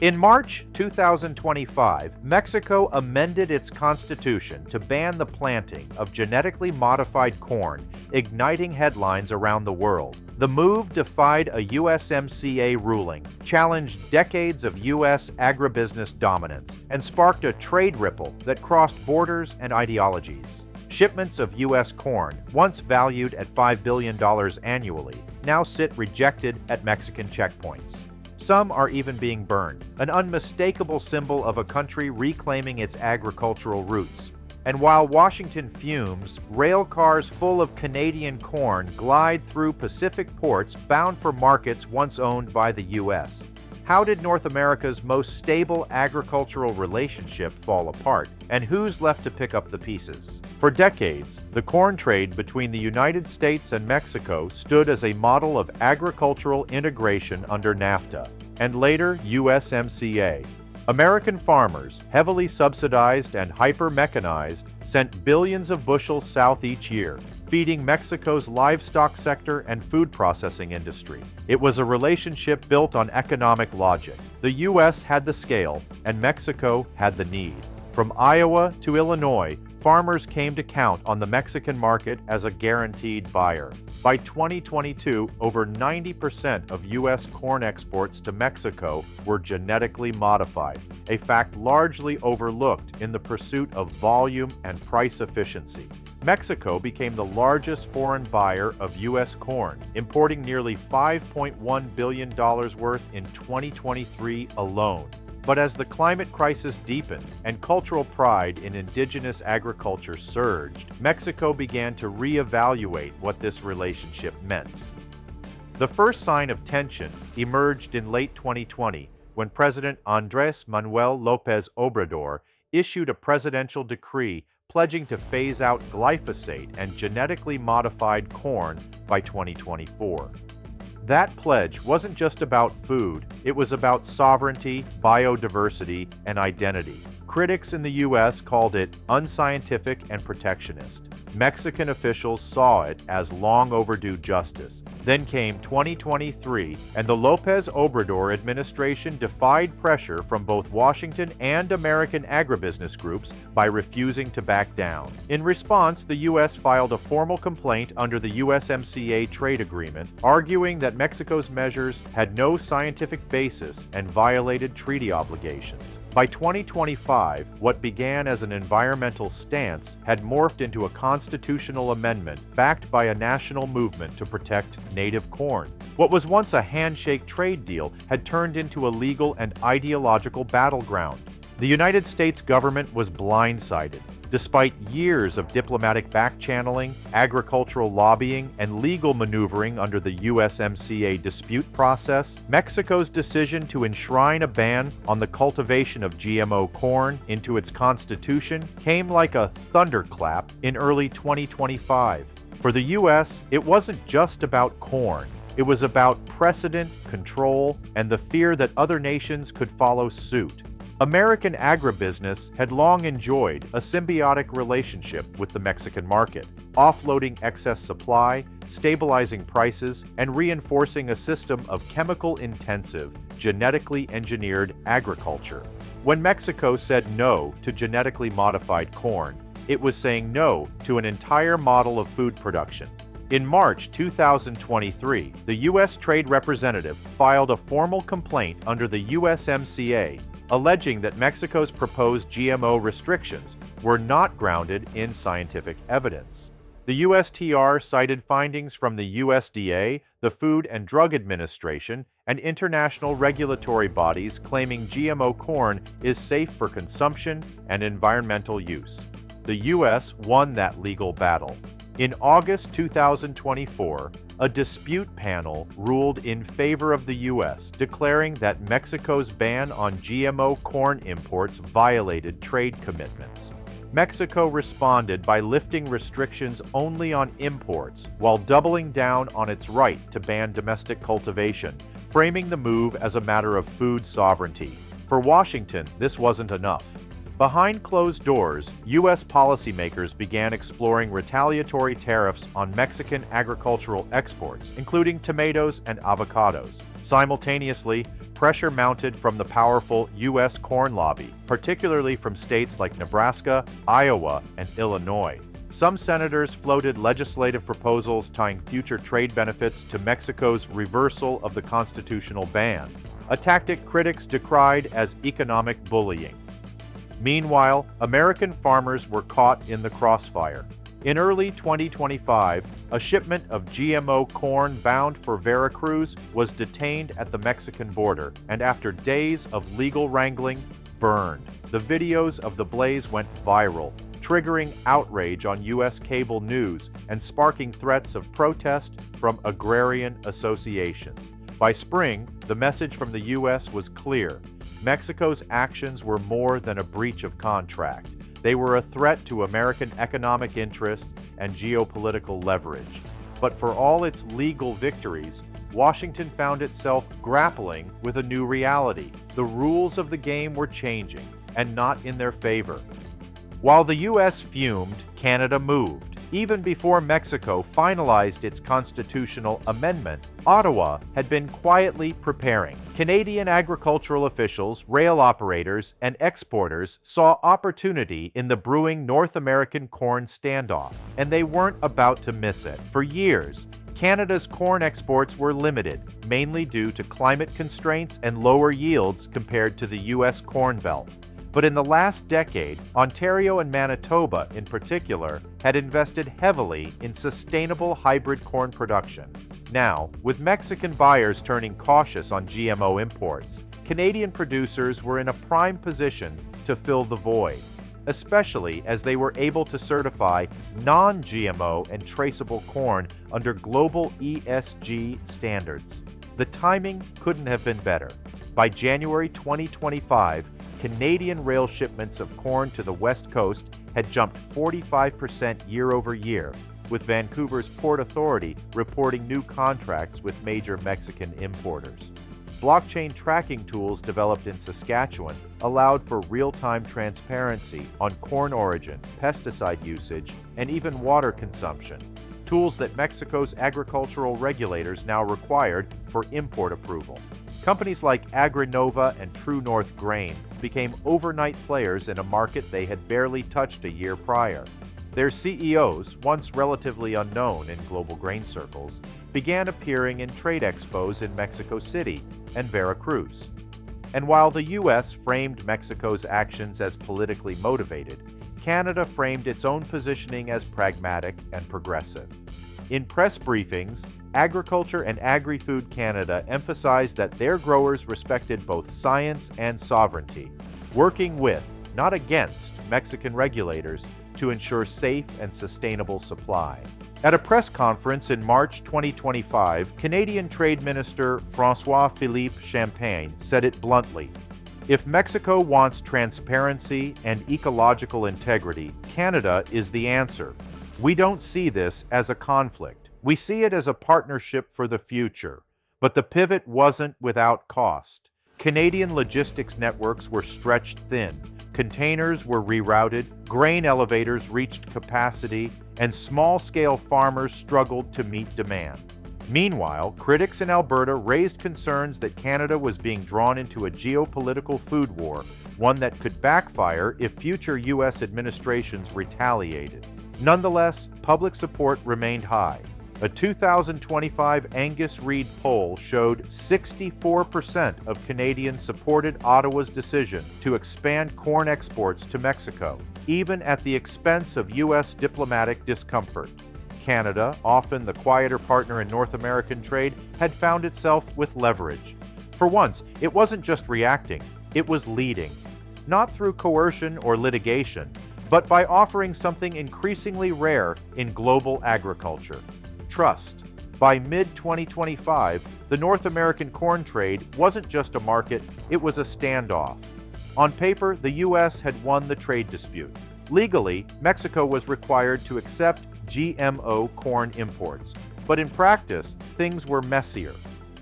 In March 2025, Mexico amended its constitution to ban the planting of genetically modified corn, igniting headlines around the world. The move defied a USMCA ruling, challenged decades of U.S. agribusiness dominance, and sparked a trade ripple that crossed borders and ideologies. Shipments of U.S. corn, once valued at $5 billion annually, now sit rejected at Mexican checkpoints. Some are even being burned, an unmistakable symbol of a country reclaiming its agricultural roots. And while Washington fumes, rail cars full of Canadian corn glide through Pacific ports bound for markets once owned by the U.S. How did North America's most stable agricultural relationship fall apart, and who's left to pick up the pieces? For decades, the corn trade between the United States and Mexico stood as a model of agricultural integration under NAFTA, and later USMCA. American farmers, heavily subsidized and hyper-mechanized, sent billions of bushels south each year, feeding Mexico's livestock sector and food processing industry. It was a relationship built on economic logic. The U.S. had the scale, and Mexico had the need. From Iowa to Illinois, farmers came to count on the Mexican market as a guaranteed buyer. By 2022, over 90% of U.S. corn exports to Mexico were genetically modified, a fact largely overlooked in the pursuit of volume and price efficiency. Mexico became the largest foreign buyer of U.S. corn, importing nearly $5.1 billion worth in 2023 alone. But as the climate crisis deepened and cultural pride in indigenous agriculture surged, Mexico began to reevaluate what this relationship meant. The first sign of tension emerged in late 2020 when President Andrés Manuel López Obrador issued a presidential decree pledging to phase out glyphosate and genetically modified corn by 2024. That pledge wasn't just about food, it was about sovereignty, biodiversity, and identity. Critics in the U.S. called it unscientific and protectionist. Mexican officials saw it as long overdue justice. Then came 2023, and the López Obrador administration defied pressure from both Washington and American agribusiness groups by refusing to back down. In response, the U.S. filed a formal complaint under the USMCA trade agreement, arguing that Mexico's measures had no scientific basis and violated treaty obligations. By 2025, what began as an environmental stance had morphed into a constitutional amendment backed by a national movement to protect native corn. What was once a handshake trade deal had turned into a legal and ideological battleground. The United States government was blindsided. Despite years of diplomatic back-channeling, agricultural lobbying, and legal maneuvering under the USMCA dispute process, Mexico's decision to enshrine a ban on the cultivation of GMO corn into its constitution came like a thunderclap in early 2025. For the U.S., it wasn't just about corn. It was about precedent, control, and the fear that other nations could follow suit. American agribusiness had long enjoyed a symbiotic relationship with the Mexican market, offloading excess supply, stabilizing prices, and reinforcing a system of chemical-intensive, genetically engineered agriculture. When Mexico said no to genetically modified corn, it was saying no to an entire model of food production. In March 2023, the U.S. Trade Representative filed a formal complaint under the USMCA, alleging that Mexico's proposed GMO restrictions were not grounded in scientific evidence. The USTR cited findings from the USDA, the Food and Drug Administration, and international regulatory bodies claiming GMO corn is safe for consumption and environmental use. The U.S. won that legal battle. In August 2024, a dispute panel ruled in favor of the U.S., declaring that Mexico's ban on GMO corn imports violated trade commitments. Mexico responded by lifting restrictions only on imports, while doubling down on its right to ban domestic cultivation, framing the move as a matter of food sovereignty. For Washington, this wasn't enough. Behind closed doors, U.S. policymakers began exploring retaliatory tariffs on Mexican agricultural exports, including tomatoes and avocados. Simultaneously, pressure mounted from the powerful U.S. corn lobby, particularly from states like Nebraska, Iowa, and Illinois. Some senators floated legislative proposals tying future trade benefits to Mexico's reversal of the constitutional ban, a tactic critics decried as economic bullying. Meanwhile, American farmers were caught in the crossfire. In early 2025, a shipment of GMO corn bound for Veracruz was detained at the Mexican border and, after days of legal wrangling, burned. The videos of the blaze went viral, triggering outrage on U.S. cable news and sparking threats of protest from agrarian associations. By spring, the message from the U.S. was clear. Mexico's actions were more than a breach of contract. They were a threat to American economic interests and geopolitical leverage. But for all its legal victories, Washington found itself grappling with a new reality. The rules of the game were changing, and not in their favor. While the U.S. fumed, Canada moved. Even before Mexico finalized its constitutional amendment, Ottawa had been quietly preparing. Canadian agricultural officials, rail operators, and exporters saw opportunity in the brewing North American corn standoff, and they weren't about to miss it. For years, Canada's corn exports were limited, mainly due to climate constraints and lower yields compared to the U.S. Corn Belt. But in the last decade, Ontario and Manitoba, in particular, had invested heavily in sustainable hybrid corn production. Now, with Mexican buyers turning cautious on GMO imports, Canadian producers were in a prime position to fill the void, especially as they were able to certify non-GMO and traceable corn under global ESG standards. The timing couldn't have been better. By January 2025, Canadian rail shipments of corn to the West Coast had jumped 45% year over year, with Vancouver's Port Authority reporting new contracts with major Mexican importers. Blockchain tracking tools developed in Saskatchewan allowed for real-time transparency on corn origin, pesticide usage, and even water consumption, tools that Mexico's agricultural regulators now required for import approval. Companies like AgriNova and True North Grain became overnight players in a market they had barely touched a year prior. Their CEOs, once relatively unknown in global grain circles, began appearing in trade expos in Mexico City and Veracruz. And while the U.S. framed Mexico's actions as politically motivated, Canada framed its own positioning as pragmatic and progressive. In press briefings, Agriculture and Agri-Food Canada emphasized that their growers respected both science and sovereignty, working with, not against, Mexican regulators to ensure safe and sustainable supply. At a press conference in March 2025, Canadian Trade Minister François-Philippe Champagne said it bluntly: "If Mexico wants transparency and ecological integrity, Canada is the answer. We don't see this as a conflict. We see it as a partnership for the future." But the pivot wasn't without cost. Canadian logistics networks were stretched thin, containers were rerouted, grain elevators reached capacity, and small-scale farmers struggled to meet demand. Meanwhile, critics in Alberta raised concerns that Canada was being drawn into a geopolitical food war, one that could backfire if future U.S. administrations retaliated. Nonetheless, public support remained high. A 2025 Angus Reid poll showed 64% of Canadians supported Ottawa's decision to expand corn exports to Mexico, even at the expense of U.S. diplomatic discomfort. Canada, often the quieter partner in North American trade, had found itself with leverage. For once, it wasn't just reacting, it was leading. Not through coercion or litigation, but by offering something increasingly rare in global agriculture: trust. By mid-2025, the North American corn trade wasn't just a market, it was a standoff. On paper, the U.S. had won the trade dispute. Legally, Mexico was required to accept GMO corn imports, but in practice, things were messier.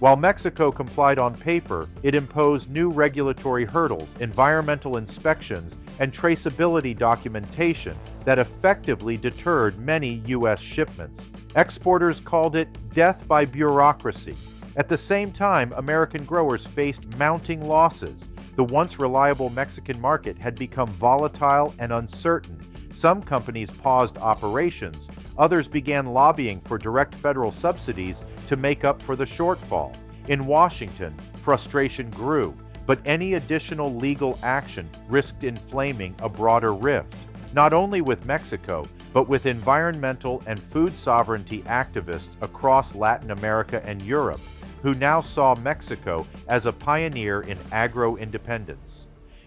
While Mexico complied on paper, it imposed new regulatory hurdles, environmental inspections, and traceability documentation that effectively deterred many U.S. shipments. Exporters called it death by bureaucracy, At the same time, American growers faced mounting losses. The once reliable Mexican market had become volatile and uncertain. Some companies paused operations. Others began lobbying for direct federal subsidies to make up for the shortfall. In Washington, frustration grew, but any additional legal action risked inflaming a broader rift, not only with Mexico, but with environmental and food sovereignty activists across Latin America and Europe, who now saw Mexico as a pioneer in agro-independence.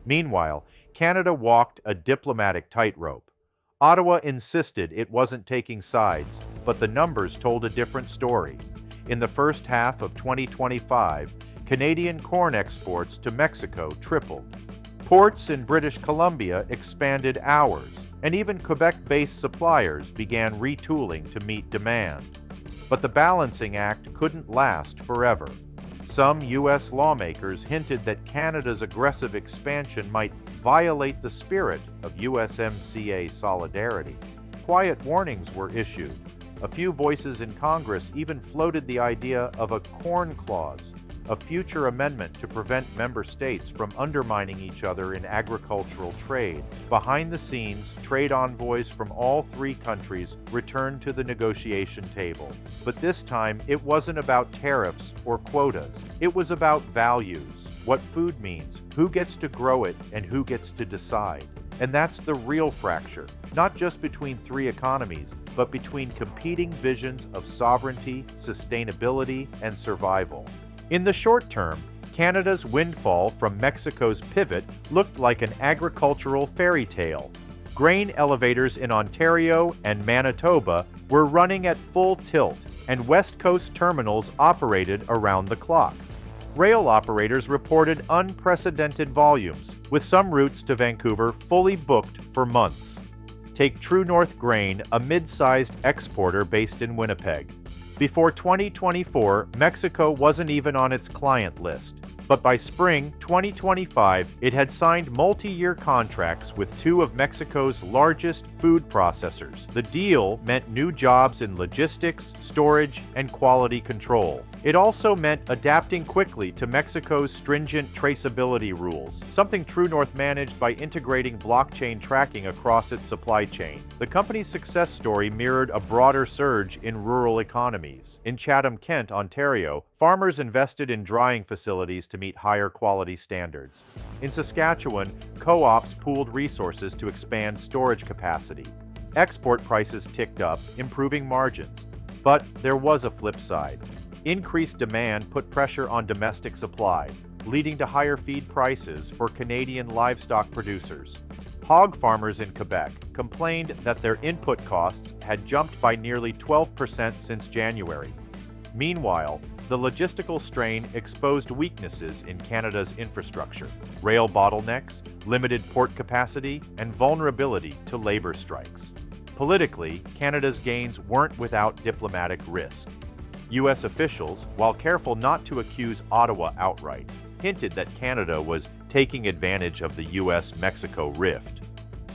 Meanwhile, Canada walked a diplomatic tightrope. Ottawa insisted it wasn't taking sides, but the numbers told a different story. In the first half of 2025, Canadian corn exports to Mexico tripled. Ports in British Columbia expanded hours, and even Quebec-based suppliers began retooling to meet demand. But the balancing act couldn't last forever. Some U.S. lawmakers hinted that Canada's aggressive expansion might violate the spirit of USMCA solidarity. Quiet warnings were issued. A few voices in Congress even floated the idea of a corn clause, a future amendment to prevent member states from undermining each other in agricultural trade. Behind the scenes, trade envoys from all three countries returned to the negotiation table. But this time, it wasn't about tariffs or quotas. It was about values, what food means, who gets to grow it, and who gets to decide. And that's the real fracture, not just between three economies, but between competing visions of sovereignty, sustainability, and survival. In the short term, Canada's windfall from Mexico's pivot looked like an agricultural fairy tale. Grain elevators in Ontario and Manitoba were running at full tilt, and West Coast terminals operated around the clock. Rail operators reported unprecedented volumes, with some routes to Vancouver fully booked for months. Take True North Grain, a mid-sized exporter based in Winnipeg. Before 2024, Mexico wasn't even on its client list, but by spring 2025, it had signed multi-year contracts with two of Mexico's largest food processors. The deal meant new jobs in logistics, storage, and quality control. It also meant adapting quickly to Mexico's stringent traceability rules, something True North managed by integrating blockchain tracking across its supply chain. The company's success story mirrored a broader surge in rural economies. In Chatham-Kent, Ontario, farmers invested in drying facilities to meet higher quality standards. In Saskatchewan, co-ops pooled resources to expand storage capacity. Export prices ticked up, improving margins. But there was a flip side. Increased demand put pressure on domestic supply, leading to higher feed prices for Canadian livestock producers. Hog farmers in Quebec complained that their input costs had jumped by nearly 12% since January. Meanwhile, the logistical strain exposed weaknesses in Canada's infrastructure: rail bottlenecks, limited port capacity, and vulnerability to labor strikes. Politically, Canada's gains weren't without diplomatic risk. U.S. officials, while careful not to accuse Ottawa outright, hinted that Canada was taking advantage of the U.S.-Mexico rift.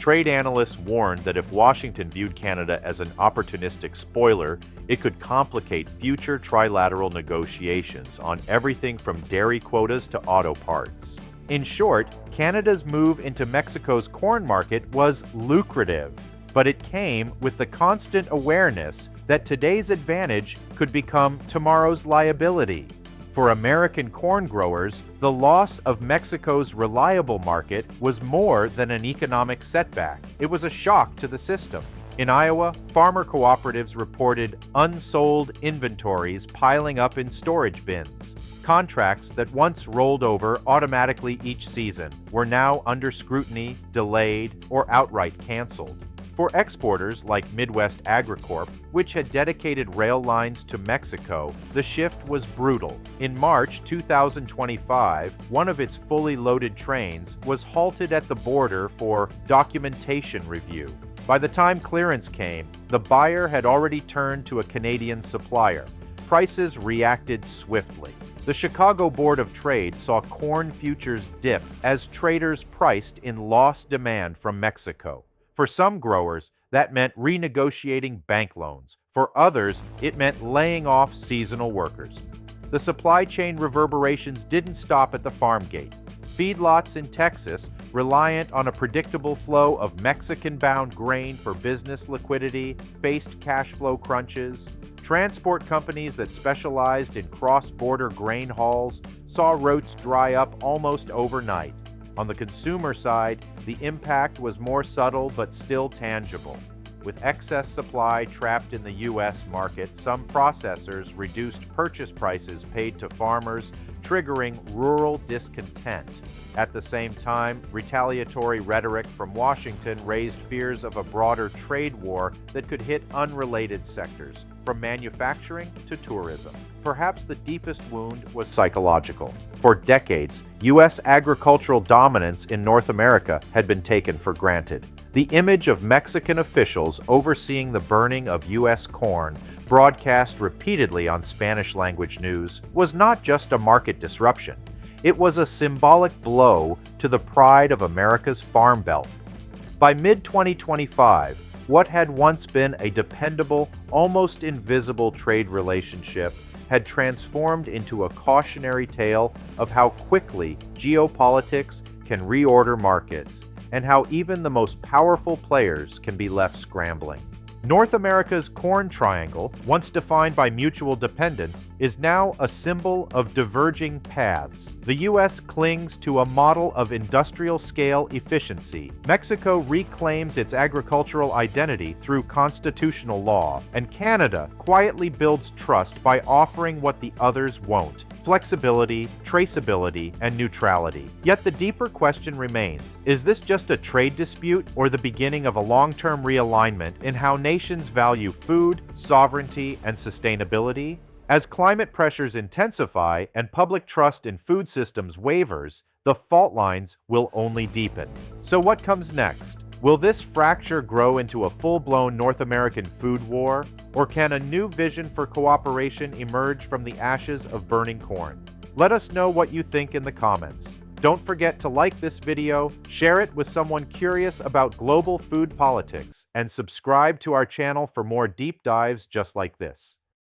Trade analysts warned that if Washington viewed Canada as an opportunistic spoiler, it could complicate future trilateral negotiations on everything from dairy quotas to auto parts. In short, Canada's move into Mexico's corn market was lucrative, but it came with the constant awareness that today's advantage could become tomorrow's liability. For American corn growers, the loss of Mexico's reliable market was more than an economic setback. It was a shock to the system. In Iowa, farmer cooperatives reported unsold inventories piling up in storage bins. Contracts that once rolled over automatically each season were now under scrutiny, delayed, or outright canceled. For exporters like Midwest AgriCorp, which had dedicated rail lines to Mexico, the shift was brutal. In March 2025, one of its fully loaded trains was halted at the border for documentation review. By the time clearance came, the buyer had already turned to a Canadian supplier. Prices reacted swiftly. The Chicago Board of Trade saw corn futures dip as traders priced in lost demand from Mexico. For some growers, that meant renegotiating bank loans. For others, it meant laying off seasonal workers. The supply chain reverberations didn't stop at the farm gate. Feedlots in Texas, reliant on a predictable flow of Mexican-bound grain for business liquidity, faced cash flow crunches. Transport companies that specialized in cross-border grain hauls saw routes dry up almost overnight. On the consumer side, the impact was more subtle but still tangible. With excess supply trapped in the U.S. market, some processors reduced purchase prices paid to farmers, triggering rural discontent. At the same time, retaliatory rhetoric from Washington raised fears of a broader trade war that could hit unrelated sectors, from manufacturing to tourism. Perhaps the deepest wound was psychological. For decades, U.S. agricultural dominance in North America had been taken for granted. The image of Mexican officials overseeing the burning of U.S. corn, broadcast repeatedly on Spanish-language news, was not just a market disruption. It was a symbolic blow to the pride of America's Farm Belt. By mid-2025, what had once been a dependable, almost invisible trade relationship had transformed into a cautionary tale of how quickly geopolitics can reorder markets, and how even the most powerful players can be left scrambling. North America's corn triangle, once defined by mutual dependence, is now a symbol of diverging paths. The U.S. clings to a model of industrial-scale efficiency. Mexico reclaims its agricultural identity through constitutional law, and Canada quietly builds trust by offering what the others won't: flexibility, traceability, and neutrality. Yet the deeper question remains: is this just a trade dispute or the beginning of a long-term realignment in how nations value food, sovereignty, and sustainability? As climate pressures intensify and public trust in food systems wavers, the fault lines will only deepen. So what comes next? Will this fracture grow into a full-blown North American food war, or can a new vision for cooperation emerge from the ashes of burning corn? Let us know what you think in the comments. Don't forget to like this video, share it with someone curious about global food politics, and subscribe to our channel for more deep dives just like this.